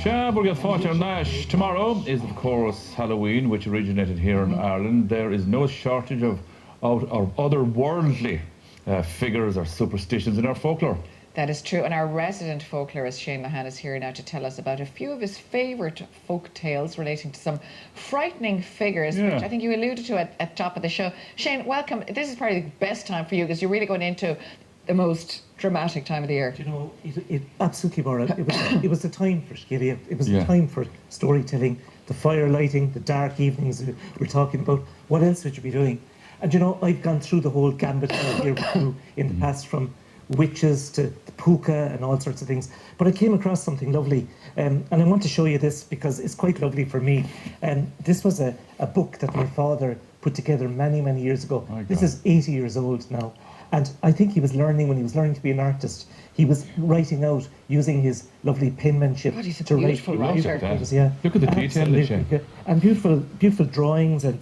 Burgett Fortune Nash. Tomorrow is, of course, Halloween, which originated here in Ireland. There is no shortage of otherworldly figures or superstitions in our folklore. That is true, and our resident folklorist Shane Mahan is here now to tell us about a few of his favourite folk tales relating to some frightening figures, which I think you alluded to at the top of the show. Shane, welcome. This is probably the best time for you because you're really going into the most dramatic time of the year. Do you know, it absolutely, Maura, it was the time for Skilly. It was the time for storytelling, the fire lighting, the dark evenings we're talking about. What else would you be doing? And you know, I've gone through the whole gambit here in the past, from witches to the puka and all sorts of things. But I came across something lovely, and I want to show you this because it's quite lovely for me. This was a book that my father put together many, many years ago. This is 80 years old now. And I think he was learning, when he was learning to be an artist, he was writing out using his lovely penmanship to write. Yeah. Look at the detail in it. And beautiful drawings and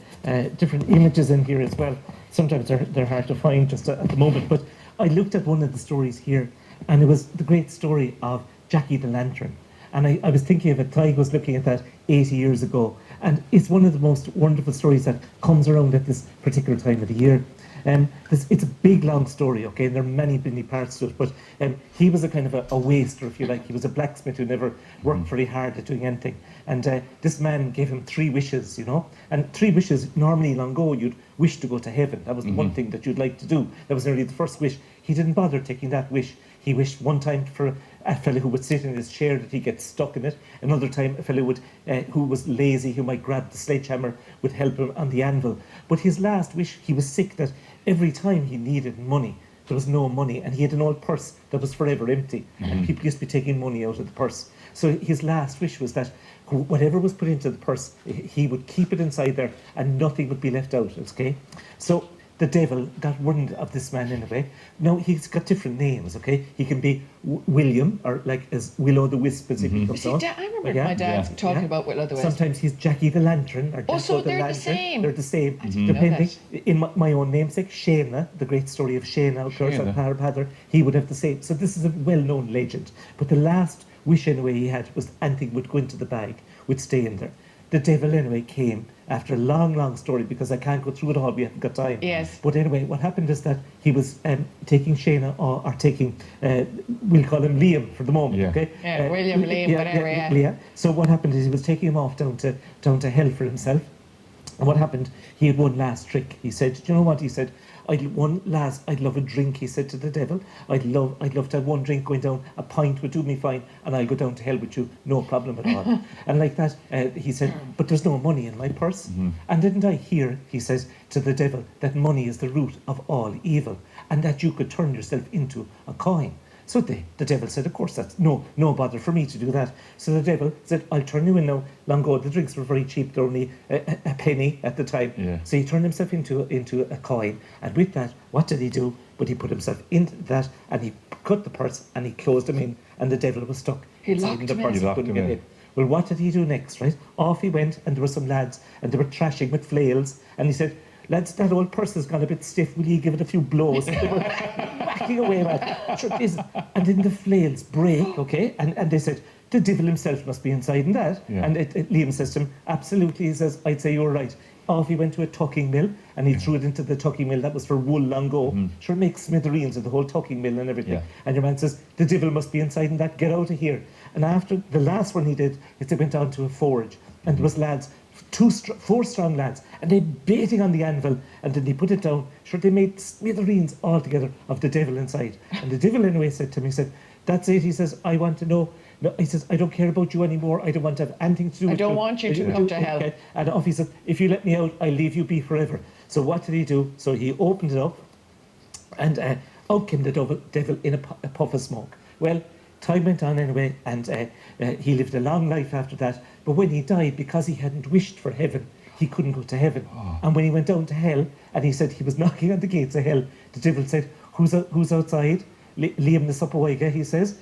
different images in here as well. Sometimes they're hard to find just at the moment. But I looked at one of the stories here, and it was the great story of Jackie the Lantern. And I was thinking of it, Tig was looking at that 80 years ago. And it's one of the most wonderful stories that comes around at this particular time of the year. It's a big, long story, okay, and there are many, many parts to it, but he was a kind of a waster, if you like. He was a blacksmith who never worked very hard at doing anything. And this man gave him 3 wishes, you know, and 3 wishes, normally long ago, you'd wish to go to heaven. That was the one thing that you'd like to do. That was nearly the first wish. He didn't bother taking that wish. He wished one time for a fellow who would sit in his chair that he gets stuck in it. Another time, a fellow who was lazy, who might grab the sledgehammer, would help him on the anvil. But his last wish, he was sick that every time he needed money, there was no money, and he had an old purse that was forever empty, and people used to be taking money out of the purse. So his last wish was that whatever was put into the purse, he would keep it inside there, and nothing would be left out, okay? So the devil got wind of this man anyway. Now, he's got different names, okay? He can be William, or like as Willow the Wisp, as he becomes on. I remember my dad talking about Willow the Wisp. Sometimes he's Jackie the Lantern, or Jacko so the they're Lantern. the same. They're the same. I didn't know Depending, that. in my own namesake, Shana, the great story of Shana, of course, on Padder, he would have the same. So this is a well-known legend. But the last wish, anyway, he had was anything would go into the bag, would stay in there. The devil, anyway, came after a long, long story, because I can't go through it all, we haven't got time. Yes. But anyway, what happened is that he was taking Shana, or taking, we'll call him Liam for the moment, okay? Yeah, William, Liam, whatever, yeah. So what happened is he was taking him off down to hell for himself. And what happened, he had one last trick. He said, do you know what? He said, I'd love a drink, he said to the devil. I'd love to have one drink going down, a pint would do me fine, and I'll go down to hell with you, no problem at all. And like that, he said, but there's no money in my purse. And didn't I hear, he says to the devil, that money is the root of all evil, and that you could turn yourself into a coin. So the devil said, of course, that's no bother for me to do that. So the devil said, I'll turn you in now. Long ago, the drinks were very cheap. They were only a penny at the time. Yeah. So he turned himself into a coin. And with that, what did he do? But he put himself into that, and he cut the purse, and he closed him in, and the devil was stuck inside the purse. He couldn't get in. Well, what did he do next, right? Off he went, and there were some lads, and they were thrashing with flails, and he said, lads, that old purse has gone a bit stiff. Will you give it a few blows? And they were whacking away, man. And then the flails break, okay? And they said, the devil himself must be inside in that. Yeah. And Liam says to him, absolutely. He says, I'd say you're right. Off he went to a tucking mill, and he threw it into the tucking mill. That was for wool long ago. Sure, make smithereens of the whole tucking mill and everything. Yeah. And your man says, the devil must be inside in that. Get out of here. And after the last one he did, they went down to a forge, and there was lads, 4 strong lads, and they beating on the anvil, and then they put it down. Sure, they made smithereens altogether of the devil inside. And the devil anyway said to me, he said, that's it. He says, I want to know. No, he says, I don't care about you anymore. I don't want to have anything to do with you. I don't want you to come to hell. Okay. And off he said, if you let me out, I'll leave you be forever. So what did he do? So he opened it up, and out came the devil in a puff of smoke. Well, time went on anyway, and he lived a long life after that. But when he died, because he hadn't wished for heaven, he couldn't go to heaven. And when he went down to hell, and he said he was knocking on the gates of hell, the devil said, who's outside? Liam the Supperweiger, he says,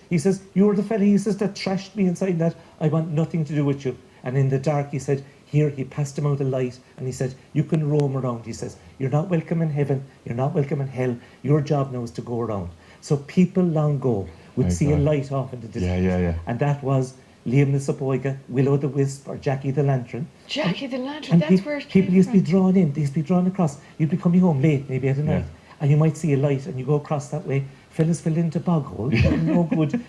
you're the fella, he says, that trashed me inside that. I want nothing to do with you. And in the dark, he said, here, he passed him out a light, and he said, you can roam around. He says, you're not welcome in heaven, you're not welcome in hell. Your job now is to go around. So people long ago would see a light off in the distance. And that was Liam the Sapoiga, Willow the Wisp, or Jackie the Lantern. Jackie the Lantern, And that's where it people came used to be from. drawn in, they used to be drawn across. You'd be coming home late, maybe at night, Yeah. and you might see a light, and you go across that way. Fellas fell into bog hole, no good,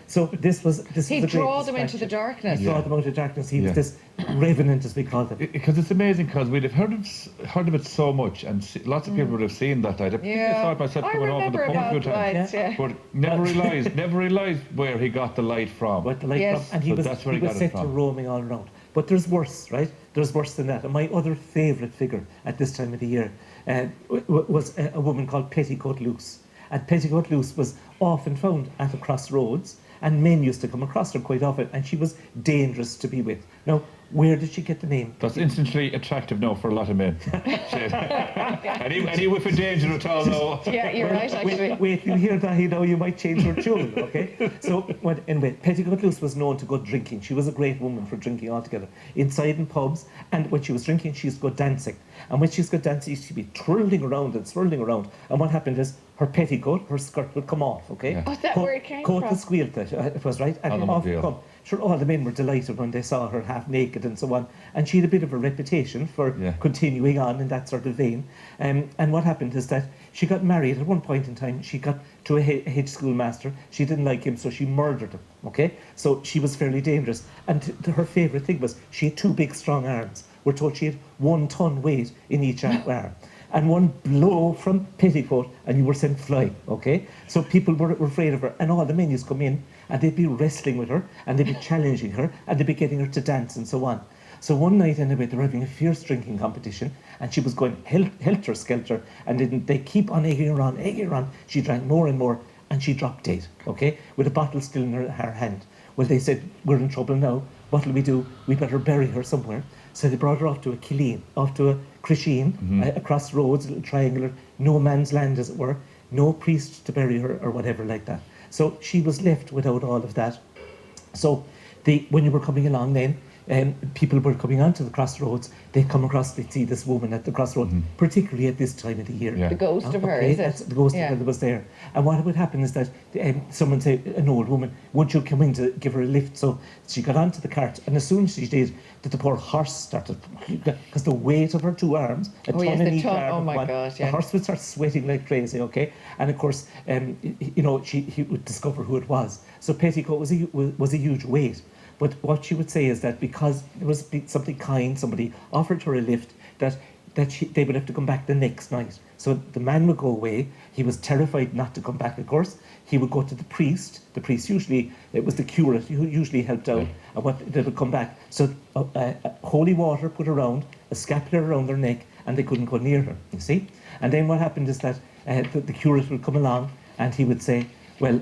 So this was a He'd great draw them into the distraction. darkness. Draw them out of darkness. He was Yeah. this revenant, as we call them. Because it's amazing, because we'd have heard of it so much, and lots of people would have seen that light. I Yeah. saw it myself I coming home from the remember pub a few about times. lights, yeah. But never realised where he got the light from. But the light Yes. from, and he So was, that's where he he was got it set to from. roaming all around. But there's worse, right? There's worse than that. And my other favourite figure at this time of the year was a woman called Petticoat Luce. And Petticoat Luce was often found at the crossroads, and men used to come across her quite often, and she was dangerous to be with. Now, where did she get the name? That's instantly attractive now for a lot of men. any whiff of danger at all now. Yeah, you're right, actually. Wait, you hear that, you might change your tune, okay? So, anyway, Petticoat Luce was known to go drinking. She was a great woman for drinking altogether. Inside in pubs, and when she was drinking, she used to go dancing. And when she used to go dancing, she'd be twirling around and swirling around. And what happened is, her petticoat, her skirt would come off, okay? Yeah. Oh, is that where it came Coat from? the squeal, it was right, and On the off it mobile. come. Sure, all the men were delighted when they saw her half naked and so on. And she had a bit of a reputation for Yeah. continuing on in that sort of vein. And what happened is that she got married at one point in time. She got to a head schoolmaster. She didn't like him, so she murdered him, okay? So she was fairly dangerous. And her favourite thing was she had two big, strong arms. We're told she had 1 ton weight in each arm. And one blow from petticoat and you were sent flying, okay? So people were afraid of her, and all the men used to come in and they'd be wrestling with her and they'd be challenging her and they'd be getting her to dance and so on. So one night anyway, they were having a fierce drinking competition and she was going helter-skelter, and they keep on egging her on. She drank more and more and she dropped dead, okay? With a bottle still in her hand. Well, they said, we're in trouble now. What'll we do? We better bury her somewhere. So they brought her off to a Killeen, off to a Crisheen, across roads, a little triangular, no man's land as it were, no priest to bury her or whatever like that. So she was left without all of that. So when you were coming along then, people were coming onto the crossroads, they'd come across, they'd see this woman at the crossroads, particularly at this time of the year. Yeah. The ghost of her, Okay, is that's it? the ghost Yeah. of her that was there. And what would happen is that someone say, an old woman, would you come in to give her a lift? So she got onto the cart, and as soon as she did, that the poor horse started, because the weight of her two arms, a Oh, ton yes, in the each ton. arm Oh, of my one, God, the yeah. horse would start sweating like crazy, okay? And of course, he would discover who it was. So Petticoat was a huge weight. But what she would say is that because there was something kind, somebody offered her a lift, that they would have to come back the next night. So the man would go away. He was terrified not to come back, of course. He would go to the priest. The priest usually, it was the curate who usually helped out, and they would come back. So holy water put around, a scapular around their neck, and they couldn't go near her, you see. And then what happened is that the curate would come along and he would say, well,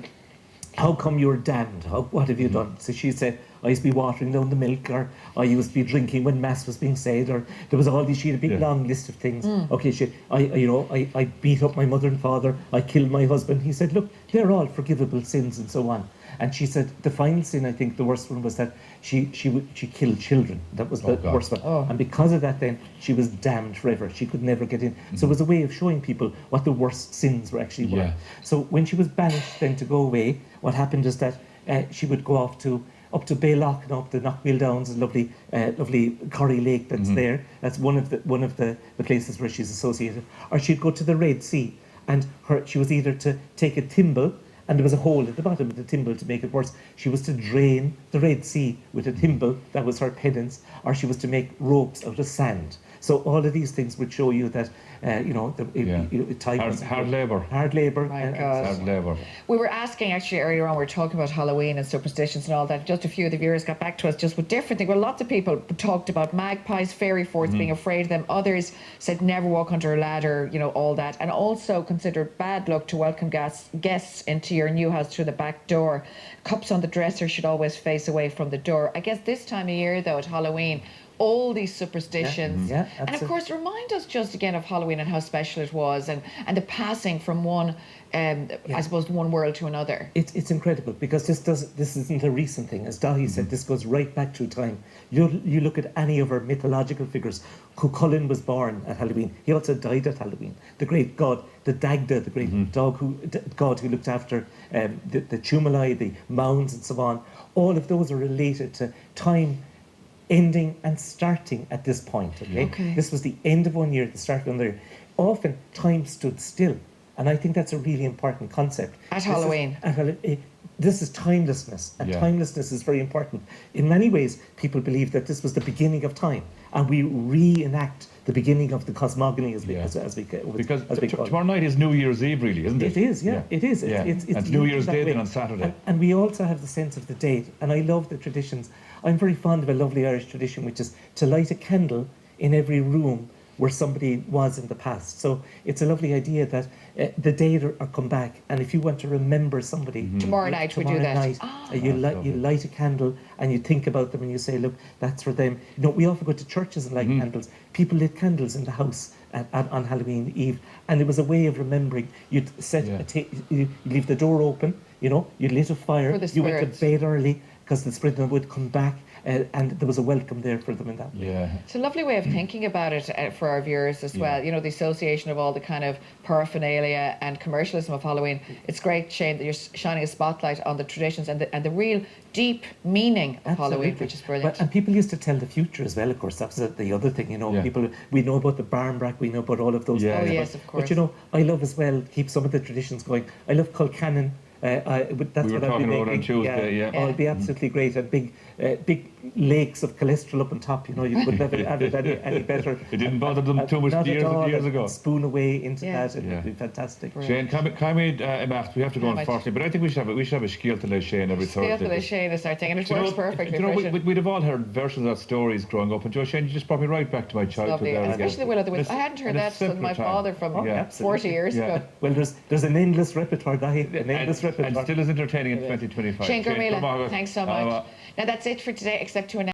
how come you're damned? What have you done? So she'd say, I used to be watering down the milk, or I used to be drinking when mass was being said, or there was all these, she had a big long list of things. Okay, I beat up my mother and father, I killed my husband. He said, look, they're all forgivable sins and so on. And she said the final sin, I think the worst one, was that she killed children. That was the God. worst one. Oh. And because of that then, she was damned forever. She could never get in. So it was a way of showing people what the worst sins were actually were. Yeah. So when she was banished then to go away, what happened is that she would go off up to Baylock and up the Knockmeal Downs, a lovely Corrie Lake that's there. That's one of the places where she's associated. Or she'd go to the Red Sea, and she was either to take a thimble, and there was a hole at the bottom of the thimble to make it worse. She was to drain the Red Sea with a thimble, that was her penance, or she was to make ropes out of sand. So all of these things would show you that, time was Hard labour. Hard labour. My God. Hard labour. We were asking actually earlier on, we were talking about Halloween and superstitions and all that. Just a few of the viewers got back to us just with different things. Well, lots of people talked about magpies, fairy forts, being afraid of them. Others said never walk under a ladder, all that. And also considered bad luck to welcome guests into your new house through the back door. Cups on the dresser should always face away from the door. I guess this time of year, though, at Halloween, all these superstitions. Yeah, and of absolutely. course, remind us just again of Halloween and how special it was, and the passing from one, I suppose, one world to another. It's incredible because this isn't a recent thing. As Dahi said, this goes right back through time. You look at any of our mythological figures. Cuchulainn was born at Halloween. He also died at Halloween. The great god, the Dagda, the great god who looked after the tumuli, the mounds, and so on. All of those are related to time ending and starting at this point. Okay? This was the end of one year, the start of another year. Often time stood still. And I think that's a really important concept. At Halloween. This is timelessness, and timelessness is very important. In many ways, people believe that this was the beginning of time, and we reenact the beginning of the cosmogony as we call it. Tomorrow night is New Year's Eve, really, isn't it? It is, yeah. It is. It's New Year's Day then on Saturday. And we also have the sense of the date, and I love the traditions. I'm very fond of a lovely Irish tradition, which is to light a candle in every room where somebody was in the past. So it's a lovely idea that the dead are come back, and if you want to remember somebody Tomorrow night we do that. You light a candle and you think about them and you say, look, that's for them. You know, we often go to churches and light candles. People lit candles in the house on Halloween Eve, and it was a way of remembering. You'd set you leave the door open, you know, you lit a fire, you went to bed early because the spirit would come back. And there was a welcome there for them in that way. Yeah. It's a lovely way of thinking about it for our viewers as well. You know, the association of all the kind of paraphernalia and commercialism of Halloween. It's great, Shane, that you're shining a spotlight on the traditions and the real deep meaning of Halloween, which is brilliant. And people used to tell the future as well, of course. That's the other thing, you know. People, we know about the barnbrack, we know about all of those things. Oh, yes, of course. But, you know, I love as well, keep some of the traditions going. I love Colcannon. That's we were what talking I'll be about on Tuesday, Oh, it'd be absolutely great. And big lakes of cholesterol up on top, you know, you couldn't have it any better. It didn't bother them too much years ago. Spoon away into that, it'd be fantastic. Shane, can we, we have to go unfortunately, but I think we should have a Scialta Le Shane every Thursday. Scialta Le Shane is our thing, and it works perfectly. You know, we'd have all heard versions of stories growing up, and Joe Shane, you just brought me right back to my childhood. Lovely, especially the Willow the Wisp. I hadn't heard that since my father from 40 years ago. Well, there's an endless repertoire, an endless repertoire. And still as entertaining in 2025. Shane Gormila, thanks so much. Now that's it for today, except to announce